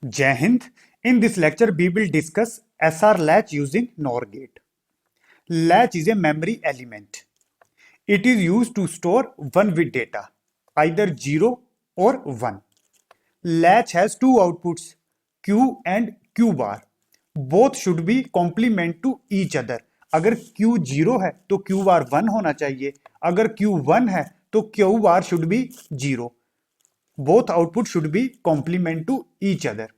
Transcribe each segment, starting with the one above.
Jai Hind. In this lecture, we will discuss SR latch using NOR gate. Latch is a memory element. It is used to store one bit data, either 0 or 1. Latch has two outputs, Q and Q bar. Both should be complement to each other. अगर Q 0 है तो Q bar 1 होना चाहिए. अगर Q 1 है तो Q bar should be 0. Both outputs should be complement to each other.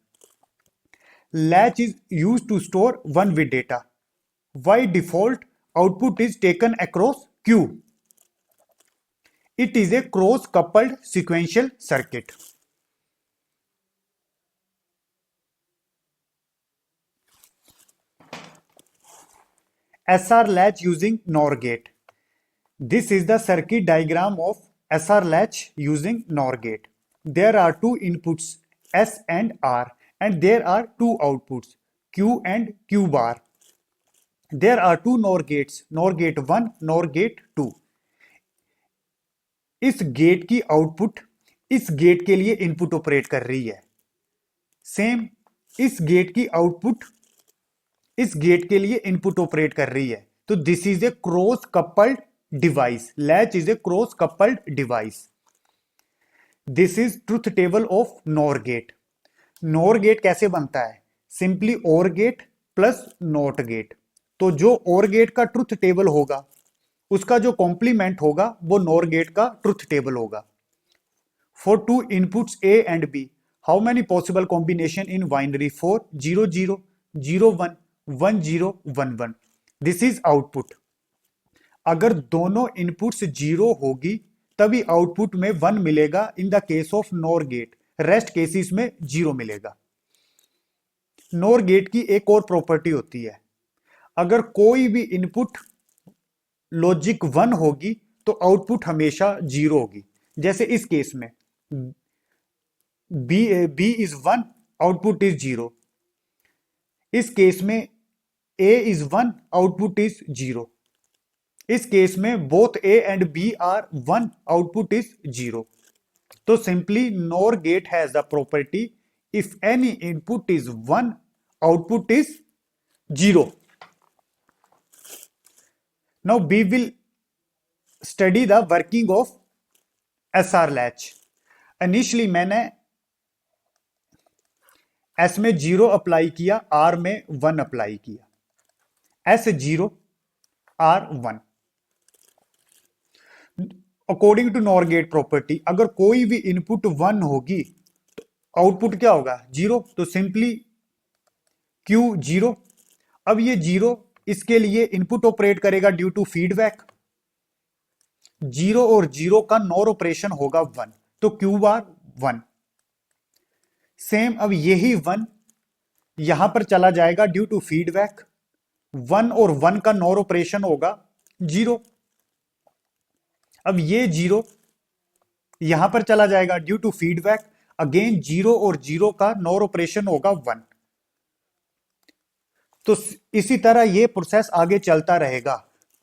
Latch is used to store one bit data. By default, output is taken across Q. It is a cross-coupled sequential circuit. SR latch using NOR gate. This is the circuit diagram of SR latch using NOR gate. There are two inputs S and R, and there are two outputs Q and Q bar. There are two NOR gates, NOR gate 1, NOR gate 2. इस gate की output इस gate के लिए input operate कर रही है. Same इस gate की आउटपुट इस गेट के लिए इनपुट ऑपरेट कर रही है. तो this is a cross coupled device. Latch is a cross coupled device. This is truth table of NOR gate. NOR gate कैसे बनता है? सिंपली और गेट प्लस नॉट गेट. तो जो और गेट का ट्रुथ टेबल होगा उसका जो कॉम्प्लीमेंट होगा वो नॉर गेट का ट्रुथ टेबल होगा. For two inputs A and B, how many possible combination in binary? 4 0 0 0 1 1 0 1 1. This is output. अगर दोनों इनपुट्स 0 होगी तभी आउटपुट में 1 मिलेगा in the case of NOR gate. Rest cases में 0 मिलेगा. नॉर गेट की एक और प्रॉपर्टी होती है, अगर कोई भी इनपुट लॉजिक 1 होगी तो आउटपुट हमेशा 0 होगी. जैसे इस केस में बी इज 1, आउटपुट इज 0. इस केस में ए इज 1, आउटपुट इज 0. इस केस में both A and B are 1, output is 0. तो simply NOR gate has the property if any input is 1, output is 0. Now we will study the working of SR latch. Initially मैंने S में 0 apply किया, R में 1 apply किया. S 0, R 1. According to NOR gate property, अगर कोई भी input 1 होगी तो आउटपुट क्या होगा? 0. तो सिंपली Q 0. अब ये 0 इसके लिए इनपुट ऑपरेट करेगा ड्यू टू फीडबैक. 0 और 0 का नॉर ऑपरेशन होगा 1, तो Q बार 1. सेम अब यही 1 यहां पर चला जाएगा ड्यू टू फीडबैक. 1 और 1 का नॉर ऑपरेशन होगा 0. अब ये 0 यहां पर चला जाएगा ड्यू टू फीडबैक. अगेन 0 और 0 का नॉर ऑपरेशन होगा 1. तो इसी तरह ये प्रोसेस आगे चलता रहेगा.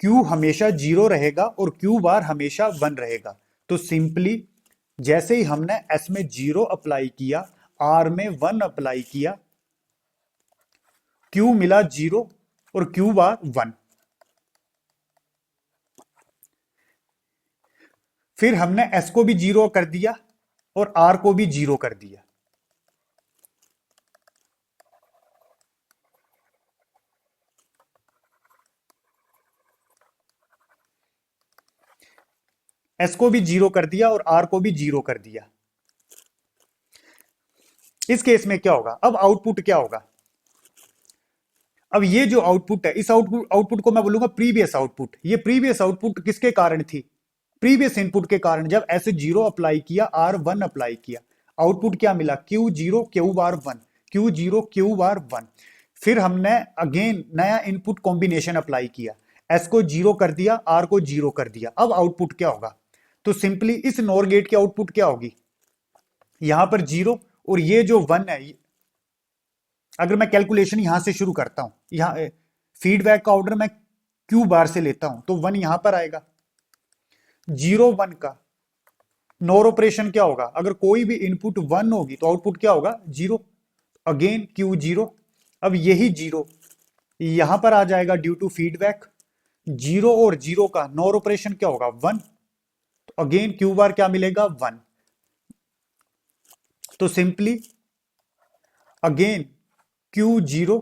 Q हमेशा 0 रहेगा और Q बार हमेशा 1 रहेगा. तो सिंपली जैसे ही हमने S में 0 अप्लाई किया, R में 1 अप्लाई किया, Q मिला 0 और Q बार 1. फिर हमने S को भी 0 कर दिया और R को भी 0 कर दिया. S को भी 0 कर दिया और R को भी 0 कर दिया. इस केस में क्या होगा? अब आउटपुट क्या होगा? अब ये जो आउटपुट है, इस आउटपुट को मैं बोलूंगा प्रीवियस आउटपुट. ये प्रीवियस आउटपुट किसके कारण थी? प्रीवियस इनपुट के कारण. जब S 0 अप्लाई किया, R 1 अप्लाई किया, आउटपुट क्या मिला? Q 0 Q बार 1, Q 0 Q बार 1. फिर हमने अगेन नया इनपुट कॉम्बिनेशन अप्लाई किया, S को 0 कर दिया, R को 0 कर दिया. अब आउटपुट क्या होगा? तो सिंपली इस नॉर गेट की आउटपुट क्या होगी? यहां पर 0 और ये जो 1 है, अगर मैं कैलकुलेशन यहां से शुरू करता हूं, यहां फीडबैक का ऑर्डर मैं Q बार से लेता हूं, तो 1 यहां पर आएगा. 0 1 का नॉर ऑपरेशन क्या होगा? अगर कोई भी इनपुट 1 होगी तो आउटपुट क्या होगा? 0. Again Q zero. अब यही जीरो यहां पर आ जाएगा ड्यू टू फीडबैक। जीरो और जीरो का नॉर ऑपरेशन क्या होगा, वन। तो अगेन क्यू बार क्या मिलेगा, वन। तो simply again Q zero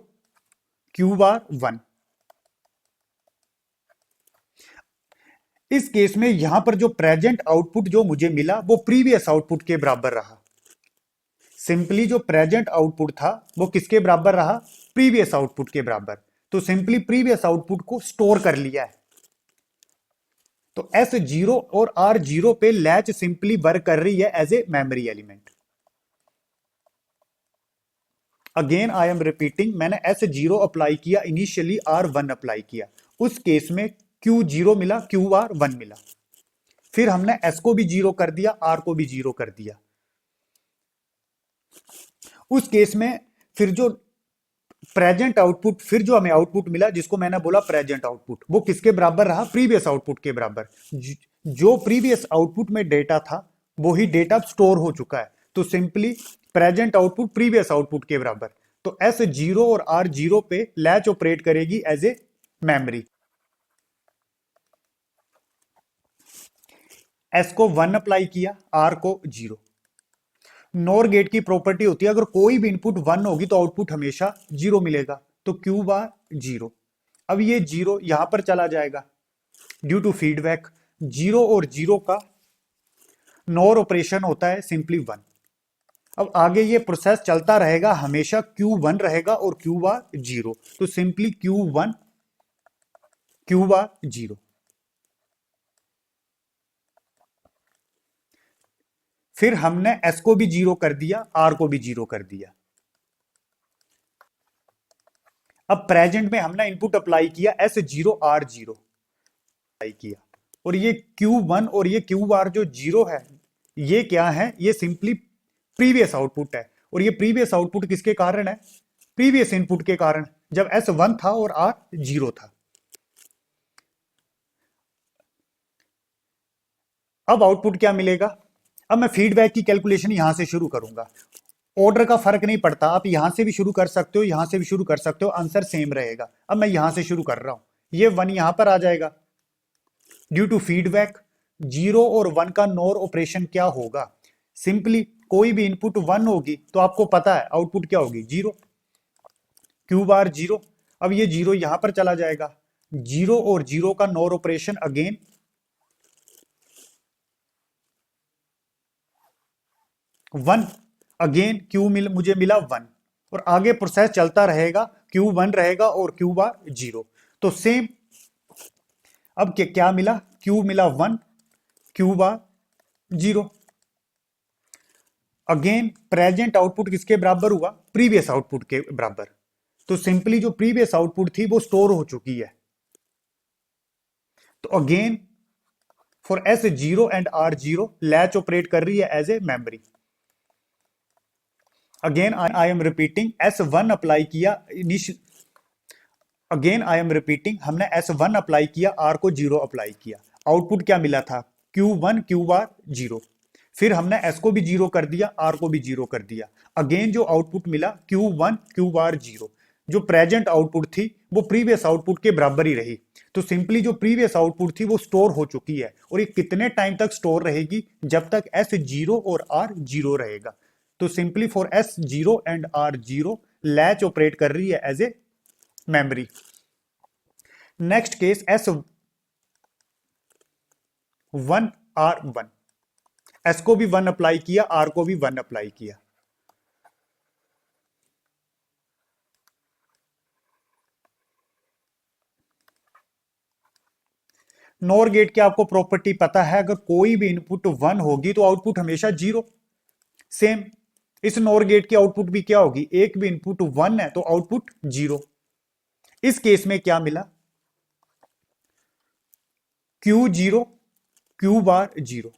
Q bar one. इस केस में यहां पर जो प्रेजेंट आउटपुट जो मुझे मिला वो प्रीवियस आउटपुट के बराबर रहा। सिंपली जो प्रेजेंट आउटपुट था वो किसके बराबर रहा, प्रीवियस आउटपुट के बराबर। तो सिंपली प्रीवियस आउटपुट को स्टोर कर लिया है। तो एस जीरो और आर जीरो पे लैच सिंपली वर्क कर रही है as a memory element. Again I am repeating, मैंने एस जीरो अप्लाई किया, इनिशियली आर वन अप्लाई किया। उस केस में क्यू जीरो मिला, क्यू आर वन मिला। फिर हमने एस को भी जीरो कर दिया, आर को भी जीरो कर दिया। उस केस में फिर जो प्रेजेंट आउटपुट, फिर जो हमें आउटपुट मिला जिसको मैंने बोला प्रेजेंट आउटपुट, वो किसके बराबर रहा, प्रीवियस आउटपुट के बराबर। जो प्रीवियस आउटपुट में डेटा था वो ही डेटा स्टोर हो चुका है। तो simply present output previous output के बराबर। तो एस जीरो और आर जीरो पे लैच ऑपरेट करेगी एज ए मेमोरी। एस को वन अप्लाई किया, आर को जीरो। नॉर गेट की प्रॉपर्टी होती है अगर कोई भी इनपुट वन होगी तो आउटपुट हमेशा जीरो मिलेगा। तो क्यू बार जीरो। अब ये जीरो यहां पर चला जाएगा ड्यू टू फीडबैक। जीरो और जीरो का नॉर ऑपरेशन होता है सिंपली वन। अब आगे ये प्रोसेस चलता रहेगा, हमेशा क्यू वन रहेगा और क्यू बार जीरो। तो simply Q one Q bar zero. फिर हमने एस को भी जीरो कर दिया, आर को भी जीरो कर दिया। अब प्रेजेंट में हमने इनपुट अप्लाई किया S zero R zero apply किया, और ये Q1 और ये क्यू आर जो जीरो है ये क्या है, ये सिंपली प्रीवियस आउटपुट है। और ये प्रीवियस आउटपुट किसके कारण है, प्रीवियस इनपुट के कारण, जब एस वन था और आर जीरो था। अब आउटपुट क्या मिलेगा। अब मैं फीडबैक की कैलकुलेशन यहां से शुरू करूंगा। ऑर्डर का फर्क नहीं पड़ता, आप यहां से भी शुरू कर सकते हो, यहां से भी शुरू कर सकते हो, आंसर सेम रहेगा। अब मैं यहां से शुरू कर रहा हूं, ये वन यहां पर आ जाएगा ड्यू टू फीडबैक। जीरो और वन का नॉर ऑपरेशन क्या होगा, सिंपली कोई भी इनपुट वन होगी तो आपको पता है आउटपुट क्या होगी, जीरो। Q bar zero. अब ये जीरो यहां पर चला जाएगा, जीरो और जीरो का nor operation again one. Again Q मुझे मिला वन, और आगे प्रोसेस चलता रहेगा, क्यू वन रहेगा और क्यू बार जीरो। तो सेम अब क्या मिला, क्यू मिला one, Q bar zero. Again present output किसके बराबर हुआ, प्रीवियस आउटपुट के बराबर। तो सिंपली जो प्रीवियस आउटपुट थी वो स्टोर हो चुकी है। तो again for S zero and R zero latch operate कर रही है as a memory. Again I am repeating, S one apply किया अगेन आई एम रिपीटिंग, हमने एस वन अप्लाई किया, आर को जीरो अप्लाई किया। आउटपुट क्या मिला था, Q one Q bar zero. फिर हमने एस को भी जीरो कर दिया, आर को भी जीरो कर दिया। अगेन जो आउटपुट मिला Q one Q bar zero. जो प्रेजेंट आउटपुट थी वो प्रीवियस आउटपुट के बराबर ही रही। तो सिंपली जो प्रीवियस आउटपुट थी वो स्टोर हो चुकी है, और ये कितने टाइम तक स्टोर रहेगी, जब तक एस जीरो और आर जीरो रहेगा। तो simply for S zero and R zero latch operate कर रही है as a memory. Next case S one R one. S को भी वन अप्लाई किया, आर को भी वन अप्लाई किया। नॉर गेट की आपको प्रॉपर्टी पता है, अगर कोई भी इनपुट वन होगी तो आउटपुट हमेशा जीरो। सेम इस नॉर गेट की आउटपुट भी क्या होगी, एक भी इनपुट वन है तो आउटपुट जीरो। इस केस में क्या मिला, Q zero Q bar zero.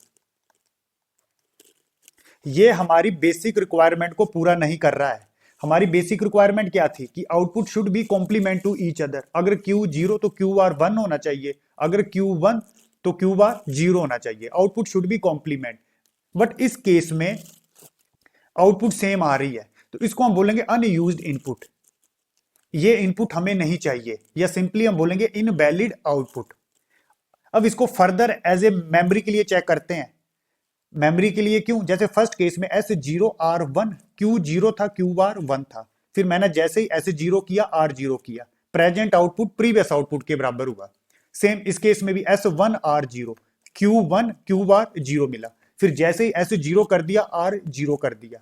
ये हमारी बेसिक रिक्वायरमेंट को पूरा नहीं कर रहा है। हमारी बेसिक रिक्वायरमेंट क्या थी कि output should be complement to each other. अगर क्यू जीरो तो क्यू बार वन होना चाहिए, अगर क्यू वन तो क्यू बार जीरो होना चाहिए। Output should be complement. But इस केस में आउटपुट सेम आ रही है, तो इसको हम बोलेंगे अनयूज्ड इनपुट, ये इनपुट हमें नहीं चाहिए, या सिंपली हम बोलेंगे इनवैलिड आउटपुट। अब इसको फर्दर एज ए मेमोरी के लिए चेक करते हैं। मेमोरी के लिए क्यों, जैसे फर्स्ट केस में S0R1 Q0 था, Q बार 1 था, फिर मैंने जैसे ही S0 किया R0 किया, प्रेजेंट आउटपुट प्रीवियस आउटपुट के बराबर हुआ। सेम इस केस में भी S1R0 Q1 Q बार 0 मिला, फिर जैसे ही S0 कर दिया R0 कर दिया,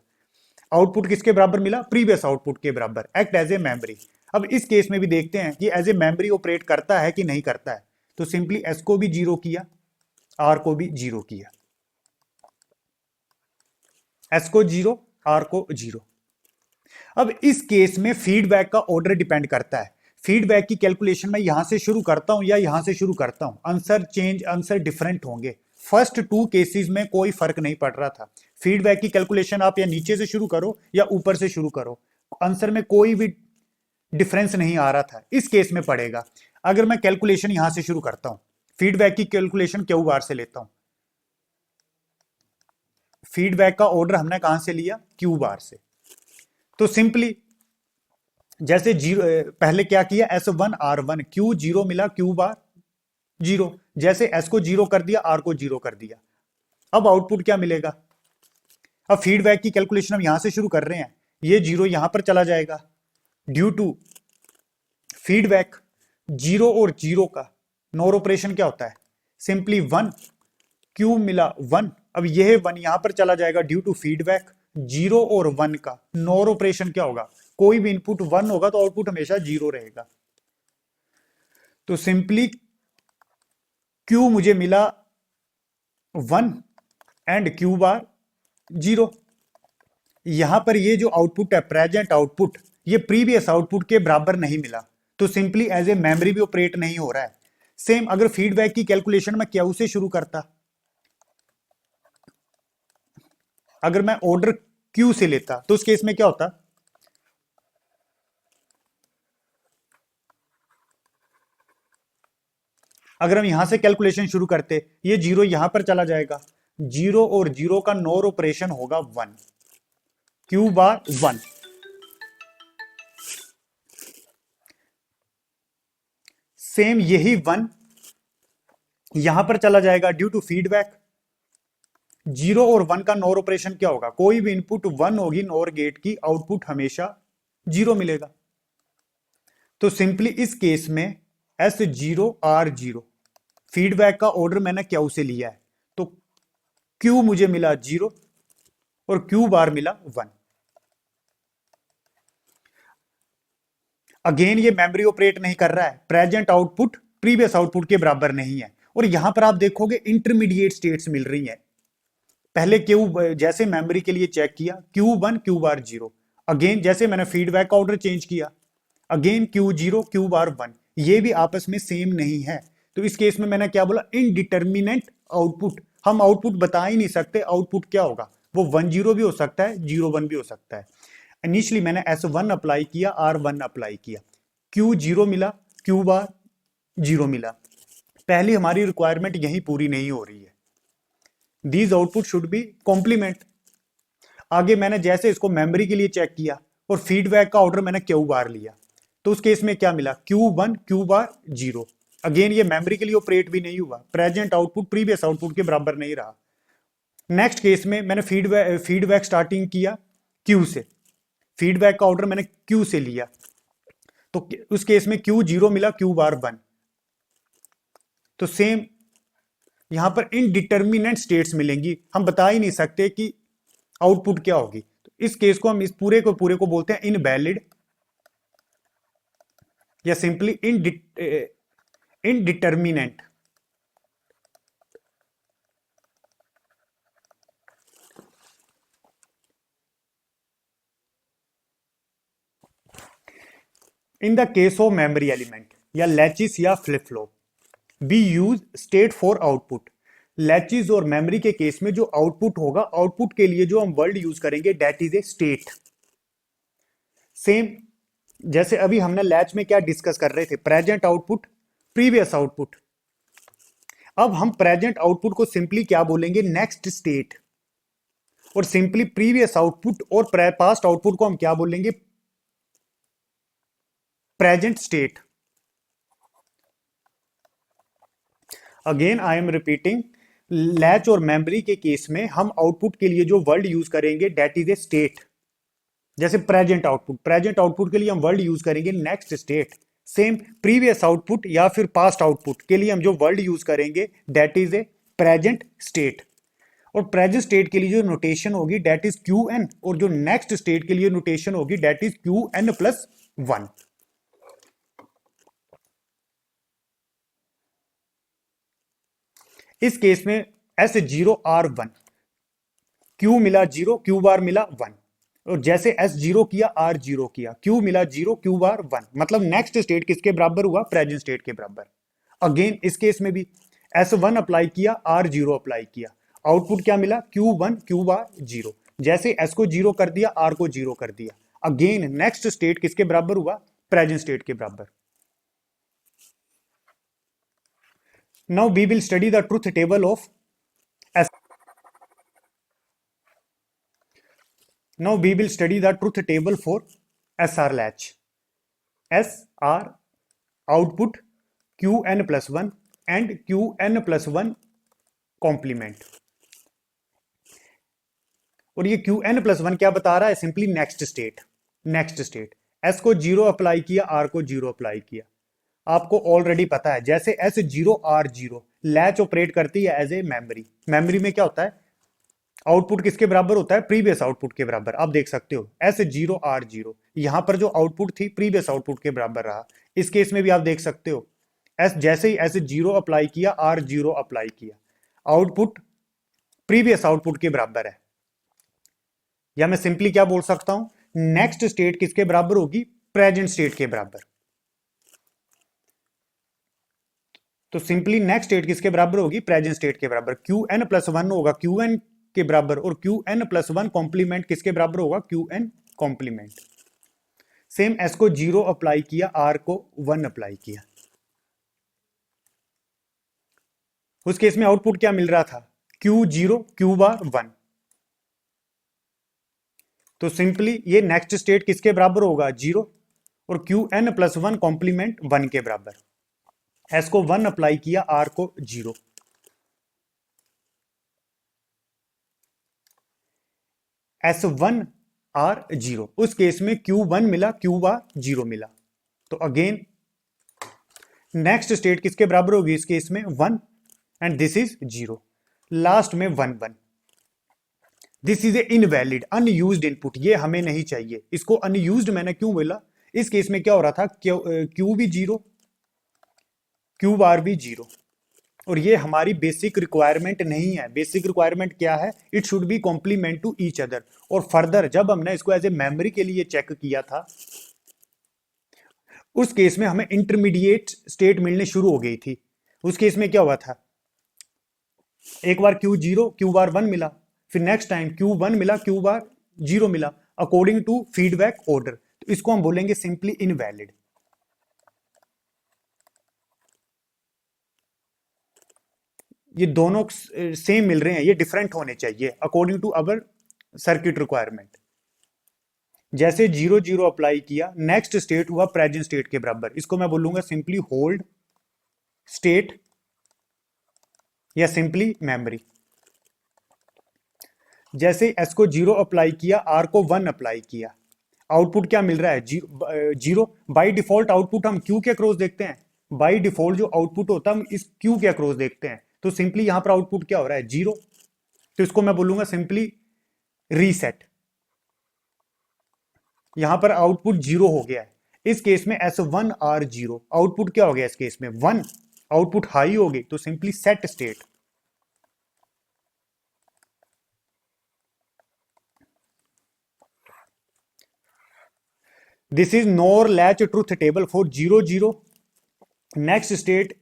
आउटपुट किसके बराबर मिला, प्रीवियस आउटपुट के बराबर, एक्ट एज ए मेमोरी। अब इस केस में भी देखते हैं कि एज ए मेमोरी ऑपरेट करता है कि नहीं करता है। तो सिंपली S को भी 0 किया, R को भी 0 किया, S को 0 R को 0। अब इस केस में फीडबैक का ऑर्डर डिपेंड करता है। फीडबैक की कैलकुलेशन मैं यहां से शुरू करता हूं या यहां से शुरू करता हूं, आंसर डिफरेंट होंगे। फर्स्ट 2 केसेस में कोई फर्क नहीं पड़ रहा था। फीडबैक की कैलकुलेशन आप या नीचे से शुरू करो या ऊपर से शुरू करो, आंसर में कोई भी डिफरेंस नहीं आ रहा था। इस केस में पड़ेगा। अगर मैं कैलकुलेशन यहां से शुरू करता हूं, फीडबैक की कैलकुलेशन क्यू बार से लेता हूं, फीडबैक का ऑर्डर हमने कहां से लिया, क्यू बार से। तो सिंपली जैसे 0 पहले क्या किया, S1R1 Q0 मिला, Q बार 0, जैसे S को 0 कर दिया, R को 0 कर दिया, अब आउटपुट क्या मिलेगा। अब फीडबैक की कैलकुलेशन हम यहां से शुरू कर रहे हैं, ये 0 यहां पर चला जाएगा, ड्यू टू फीडबैक 0 और 0 का नोर ऑपरेशन क्या होता है, सिंपली 1, Q मिला 1, अब यह 1 यहां पर चला जाएगा ड्यू टू फीडबैक 0 और 1 का नोर ऑपरेशन क्या होगा, कोई भी इनपुट 1 होगा तो आउटपुट हमेशा 0 रहेगा। तो सिंपली Q मुझे मिला 1 एंड Q बार 0। यहां पर ये जो आउटपुट है प्रेजेंट आउटपुट, ये प्रीवियस आउटपुट के बराबर नहीं मिला, तो सिंपली एज ए मेमोरी भी ऑपरेट नहीं हो रहा है। सेम अगर फीडबैक की कैलकुलेशन में क्यू से शुरू करता, अगर मैं ऑर्डर क्यू से लेता तो उस केस में क्या होता, अगर हम यहां से कैलकुलेशन शुरू करते, ये 0 यहां पर चला जाएगा, 0 और 0 का नोर ऑपरेशन होगा 1, Q बार 1। सेम यही 1 यहां पर चला जाएगा ड्यू टू फीडबैक, 0 और 1 का नोर ऑपरेशन क्या होगा, कोई भी इनपुट 1 होगी नोर गेट की, आउटपुट हमेशा 0 मिलेगा। तो सिंपली इस केस में S0R0 फीडबैक का ऑर्डर मैंने क्यू से लिया है, तो Q मुझे मिला 0 और Q बार मिला 1। अगेन ये मेमोरी ऑपरेट नहीं कर रहा है, प्रेजेंट आउटपुट प्रीवियस आउटपुट के बराबर नहीं है। और यहां पर आप देखोगे इंटरमीडिएट स्टेट्स मिल रही हैं। पहले Q जैसे मेमोरी के लिए चेक किया, Q1 Q बार 0, अगेन जैसे मैंने फीडबैक का ऑर्डर चेंज किया, अगेन Q0 Q बार 1, ये भी आपस में सेम नहीं है। तो इस केस में मैंने क्या बोला, इनडिटर्मिनेंट आउटपुट। हम आउटपुट बता ही नहीं सकते आउटपुट क्या होगा, वो 1 0 भी हो सकता है, 0 1 भी हो सकता है। इनिशियली मैंने S1 अप्लाई किया, R1 अप्लाई किया, Q0 मिला, Q बार 0 मिला। पहली हमारी रिक्वायरमेंट यही पूरी नहीं हो रही है, these output should be complement. आगे मैंने जैसे इसको मेमोरी के लिए चेक किया और फीडबैक का ऑर्डर मैंने Q बार लिया, तो उस केस में क्या मिला, Q1 Q बार 0। अगेन ये मेमोरी के लिए ऑपरेट भी नहीं हुआ, प्रेजेंट आउटपुट प्रीवियस आउटपुट के बराबर नहीं रहा। नेक्स्ट केस में मैंने फीडबैक स्टार्टिंग किया Q से, फीडबैक का ऑर्डर मैंने Q से लिया, तो उस केस में Q0 मिला, Q बार 1। तो सेम यहां पर इनडिटर्मिनेंट स्टेट्स मिलेंगी, हम बता ही नहीं सकते कि आउटपुट क्या होगी। तो इस केस को हम इस पूरे को बोलते हैं इनवैलिड या simply indeterminate. In the case of memory element या लैचिस या flip flop, we use state for output. Latches और मेमोरी के केस में जो आउटपुट होगा, आउटपुट के लिए जो हम वर्ड यूज करेंगे that is a state. Same जैसे अभी हमने लैच में क्या डिस्कस कर रहे थे, प्रेजेंट आउटपुट प्रीवियस आउटपुट। अब हम प्रेजेंट आउटपुट को सिंपली क्या बोलेंगे, नेक्स्ट स्टेट। और सिंपली प्रीवियस आउटपुट और पास्ट आउटपुट को हम क्या बोलेंगे, present state. Again I am repeating, latch और मेमोरी के केस में हम आउटपुट के लिए जो वर्ड यूज करेंगे दैट इज ए स्टेट। जैसे प्रेजेंट आउटपुट के लिए हम वर्ड यूज करेंगे next state. Same previous output या फिर पास्ट आउटपुट के लिए हम जो वर्ड यूज करेंगे that is a present state. और प्रेजेंट स्टेट के लिए जो नोटेशन होगी दैट इज क्यू एन, और जो नेक्स्ट स्टेट के लिए नोटेशन होगी that is Q N plus one. इस केस में S zero R one, Q मिला जीरो, क्यू बार मिला वन, और जैसे एस जीरो किया आर जीरो किया, क्यू मिला जीरो, क्यू बार वन, मतलब नेक्स्ट स्टेट किसके बराबर हुआ, प्रेजेंट स्टेट के बराबर। अगेन इस केस में भी एस वन अप्लाई किया, आर जीरो अप्लाई किया, आउटपुट क्या मिला, Q one, Q bar zero. जैसे एस को जीरो कर दिया, आर को जीरो कर दिया, अगेन नेक्स्ट स्टेट किसके बराबर हुआ, प्रेजेंट स्टेट के बराबर। Now we will study the truth table of S. Now we will study the truth table for SR latch. SR output Qn plus 1 and Qn plus 1 complement. और ये Qn plus 1 क्या बता रहा है, simply next state. S को zero apply किया, R को zero apply किया, आपको ऑलरेडी पता है। जैसे S zero R zero, latch operate करती है एज ए मेमोरी में क्या होता है, आउटपुट किसके बराबर होता है, प्रीवियस आउटपुट के बराबर। आप देख सकते हो एस जीरो आर जीरो, यहां पर जो आउटपुट थी प्रीवियस आउटपुट के बराबर रहा। इस केस में भी आप देख सकते हो एस, जैसे ही एस जीरो अप्लाई किया, आर जीरो अप्लाई किया, आउटपुट प्रीवियस आउटपुट के बराबर है। या मैं सिंपली क्या बोल सकता हूं, नेक्स्ट स्टेट किसके बराबर होगी, प्रेजेंट स्टेट के बराबर। तो सिंपली नेक्स्ट स्टेट किसके बराबर होगी, प्रेजेंट स्टेट के बराबर। क्यू एन प्लस वन होगा क्यू एन के बराबर, और Q N plus one complement किसके बराबर होगा, Q N complement. Same S को जीरो अप्लाई किया, आर को वन अप्लाई किया, उस केस में आउटपुट क्या मिल रहा था, Q zero, Q bar one. तो सिंपली ये नेक्स्ट स्टेट किसके बराबर होगा, जीरो, और Q N plus one complement one के बराबर। एस को वन अप्लाई किया, आर को zero, S one R zero, उस केस में क्यू वन मिला, क्यू बार जीरो मिला। तो अगेन नेक्स्ट स्टेट किसके बराबर होगी, इस केस में one, and this is zero, last में one one. This is a invalid unused input, ये हमें नहीं चाहिए। इसको अनयूज्ड मैंने क्यों बोला, इस केस में क्या हो रहा था, क्यू भी जीरो, क्यू बार भी जीरो, और ये हमारी बेसिक रिक्वायरमेंट नहीं है। बेसिक रिक्वायरमेंट क्या है, it should be complement to each other. और फर्दर जब हमने इसको एज ए मेमोरी के लिए चेक किया था, उस केस में हमें इंटरमीडिएट स्टेट मिलने शुरू हो गई थी। उस केस में क्या हुआ था, एक बार Q zero, Q bar one मिला, फिर नेक्स्ट टाइम क्यू वन मिला, क्यू बार जीरो मिला, अकॉर्डिंग टू फीडबैक ऑर्डर। तो इसको हम बोलेंगे सिंपली इनवैलिड। ये दोनों सेम मिल रहे हैं, ये डिफरेंट होने चाहिए according to our circuit requirement. जैसे जीरो जीरो अप्लाई किया, नेक्स्ट स्टेट हुआ प्रेजेंट स्टेट के बराबर, इसको मैं बोलूंगा सिंपली होल्ड स्टेट या सिंपली मेमोरी। जैसे एस को जीरो अप्लाई किया, आर को वन अप्लाई किया, आउटपुट क्या मिल रहा है, जीरो। बाय डिफॉल्ट आउटपुट हम क्यू के अक्रॉस देखते हैं, बाय डिफॉल्ट जो आउटपुट होता है हम इस क्यू के अक्रॉस देखते हैं। तो सिंपली यहां पर आउटपुट क्या हो रहा है, जीरो, तो इसको मैं बोलूंगा सिंपली रीसेट। यहां पर आउटपुट जीरो हो गया है, इस केस में S one R zero, output क्या हो गया इस केस में वन, आउटपुट हाई हो गई, तो simply set state. This is NOR latch truth table for zero zero, next state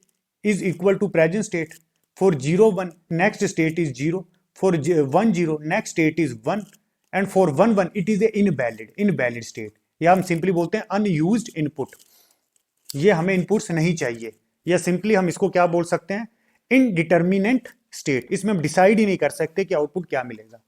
is equal to present state. For 0 1 next state is 0, for 1 0 next state is 1, and for 1 1 it is a invalid state, या हम simply बोलते हैं unused input. ये हमें inputs नहीं चाहिए, या simply हम इसको क्या बोल सकते हैं, इनडिटर्मिनेंट स्टेट। इसमें हम डिसाइड ही नहीं कर सकते कि आउटपुट क्या मिलेगा।